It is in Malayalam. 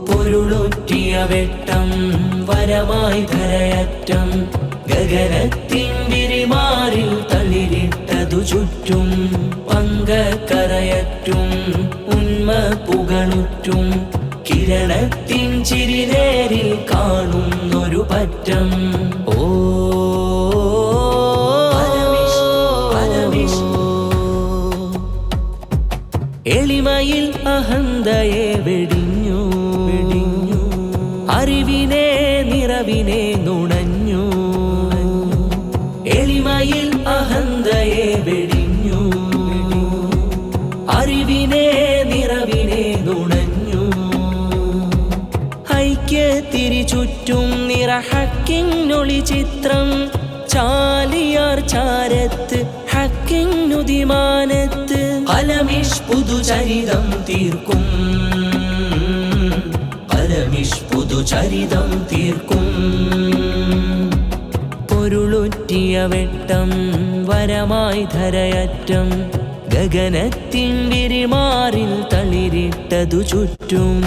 പൊരുളൊറ്റിയ വെട്ടം വരമായി ധരയറ്റം ഗഗനത്തിൻ വിരിമാറിൽ തളിരിട്ടതു ചുറ്റും പങ്കക്കറയറ്റും ഉന്മ പുകളുറ്റും കിരണത്തിൻ ചിരിനേരിൽ കാണുന്നൊരു പറ്റം എളിമയിൽ അഹന്തയെ വെടിഞ്ഞു അറിവിനെ നിറവിനെ നുണഞ്ഞു എളിമയിൽ അഹന്തയെ വെടിഞ്ഞു അറിവിനെ നിറവിനെ നുണഞ്ഞു ഐക്യത്തിരി ചുറ്റും നിറഹക്കിനൊളി ചിത്രം ചാലിയാർ ചാരത്ത് ഹക്കിനുദിമാനത്ത് അലമിഷ് പുതുചരിതം തീർക്കും അലമിഷ് പുതുചരിതം തീർക്കും പൊരുളൊറ്റിയ വെട്ടം വരമായി ധരയറ്റം ഗഗനത്തിൻ വിരിമാറിൽ തളിരിട്ടതു ചുറ്റും